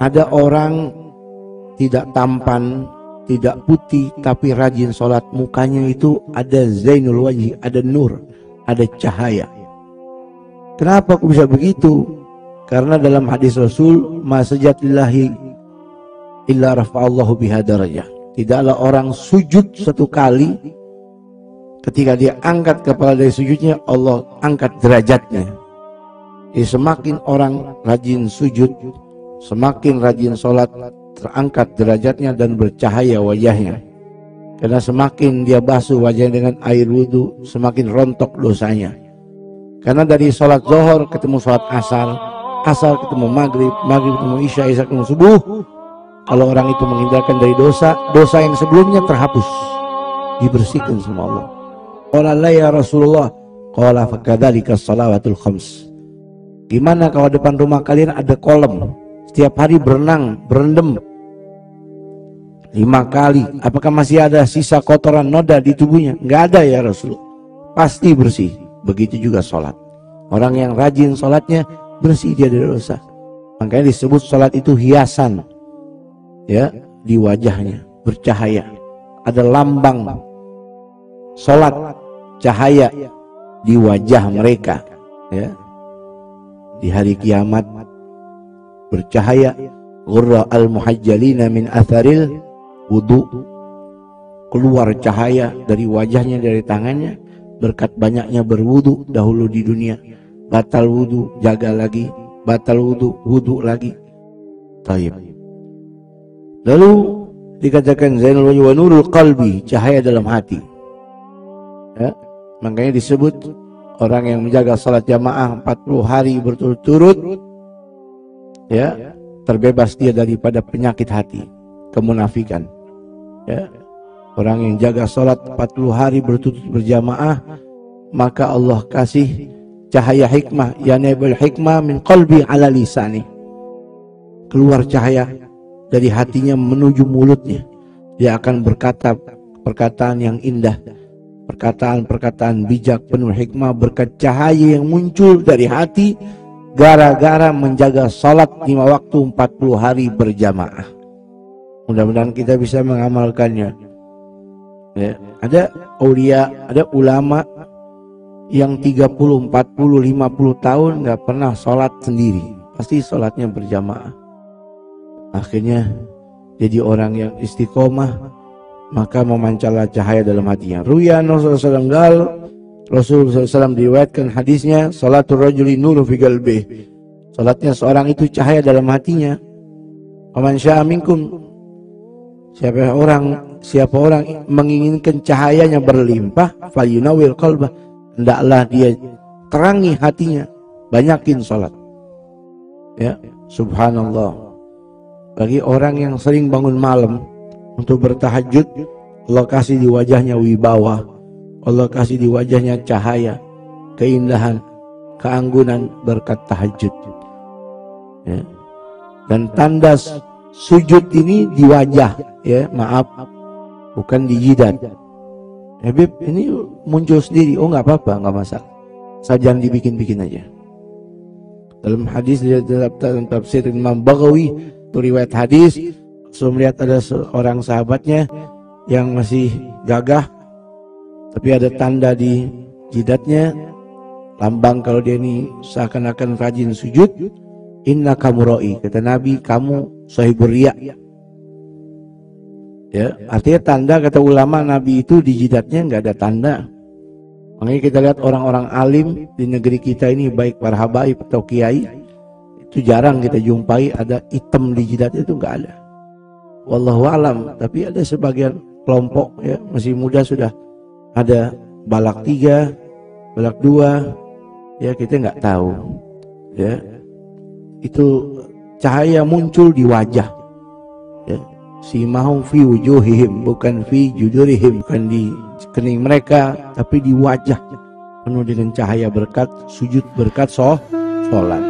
Ada orang tidak tampan, tidak putih, tapi rajin sholat. Mukanya itu ada zainul wajhi, ada nur, ada cahaya. Kenapa aku bisa begitu? Karena dalam hadis Rasul, ma sajadlillahi illa rafa'allahu biha darajah. Tidaklah orang sujud satu kali, ketika dia angkat kepala dari sujudnya, Allah angkat derajatnya. Jadi semakin orang rajin sujud, semakin rajin sholat, terangkat derajatnya dan bercahaya wajahnya. Karena semakin dia basuh wajahnya dengan air wudhu, semakin rontok dosanya. Karena dari sholat zuhur ketemu sholat asar, asar ketemu maghrib, maghrib ketemu isya, isya ketemu subuh. Kalau orang itu menghindarkan dari dosa, dosa yang sebelumnya terhapus, dibersihkan sama Allah. Qala la ya Rasulullah, qala fakadzalika shalawatul khams. Gimana kalau depan rumah kalian ada kolam, setiap hari berenang, berendam 5 kali, apakah masih ada sisa kotoran noda di tubuhnya? Enggak ada ya Rasulullah, pasti bersih. Begitu juga sholat. Orang yang rajin sholatnya bersih dia dari dosa. Makanya disebut sholat itu hiasan, ya, di wajahnya bercahaya. Ada lambang sholat, cahaya di wajah mereka, ya. Di hari kiamat bercahaya. Ghurra al-muhajjalina min atharil wudu, keluar cahaya dari wajahnya, dari tangannya, berkat banyaknya berwudu dahulu di dunia. Batal wudu, jaga lagi, batal wudu, wudu lagi. Taib. Lalu dikatakan zainul wajhi wa nurul qalbi, cahaya dalam hati, ya. Makanya disebut orang yang menjaga salat jamaah 40 hari berturut-turut, ya, terbebas dia daripada penyakit hati, kemunafikan, ya. Orang yang jaga salat 40 hari berturut-turut berjamaah, maka Allah kasih cahaya hikmah, yanabul hikmah min qalbi ala lisani. Keluar cahaya dari hatinya menuju mulutnya. Dia akan berkata perkataan yang indah, perkataan-perkataan bijak penuh hikmah, berkat cahaya yang muncul dari hati gara-gara menjaga salat 5 waktu 40 hari berjamaah. Mudah-mudahan kita bisa mengamalkannya. Ya, ada aulia, ada ulama yang 30, 40, 50 tahun nggak pernah sholat sendiri, pasti sholatnya berjamaah. Akhirnya jadi orang yang istiqomah, maka memancarlah cahaya dalam hatinya. Ruya Rasulullah SAW diriwayatkan hadisnya, salatul rajuli nuru fi qalbih. Salatnya seorang itu cahaya dalam hatinya. Faman syaa minkum, siapa orang menginginkan cahayanya berlimpah, falyunawwir qalbah, hendaklah dia terangi hatinya, banyakin salat. Ya, subhanallah. Bagi orang yang sering bangun malam untuk bertahajud, Allah kasih di wajahnya wibawa, Allah kasih di wajahnya cahaya, keindahan, keanggunan berkat tahajud, ya. Dan tanda sujud ini di wajah, ya, maaf, bukan di jidat. Habib, ini muncul sendiri, oh nggak apa-apa, nggak masalah, jangan dibikin-bikin aja. Dalam hadis dalam tafsir Imam Baghawi, riwayat hadis, saya melihat ada seorang sahabatnya yang masih gagah, tapi ada tanda di jidatnya, lambang kalau dia ini seakan-akan rajin sujud. Innaka mura'i, kata Nabi, kamu sahibur riya. Ya, artinya tanda, kata ulama, Nabi itu di jidatnya nggak ada tanda. Makanya kita lihat orang-orang alim di negeri kita ini, baik para habaib atau kiai, itu jarang kita jumpai ada hitam di jidatnya, itu nggak ada. Wallahu alam. Tapi ada sebagian kelompok, ya, masih muda sudah ada balak 3, balak 2, ya, kita nggak tahu, ya. Itu cahaya muncul di wajah, ya. Simahum fi wujuhihim, bukan fi judurihim, bukan di kening mereka, tapi di wajah, penuh dengan cahaya berkat sujud, berkat sholat.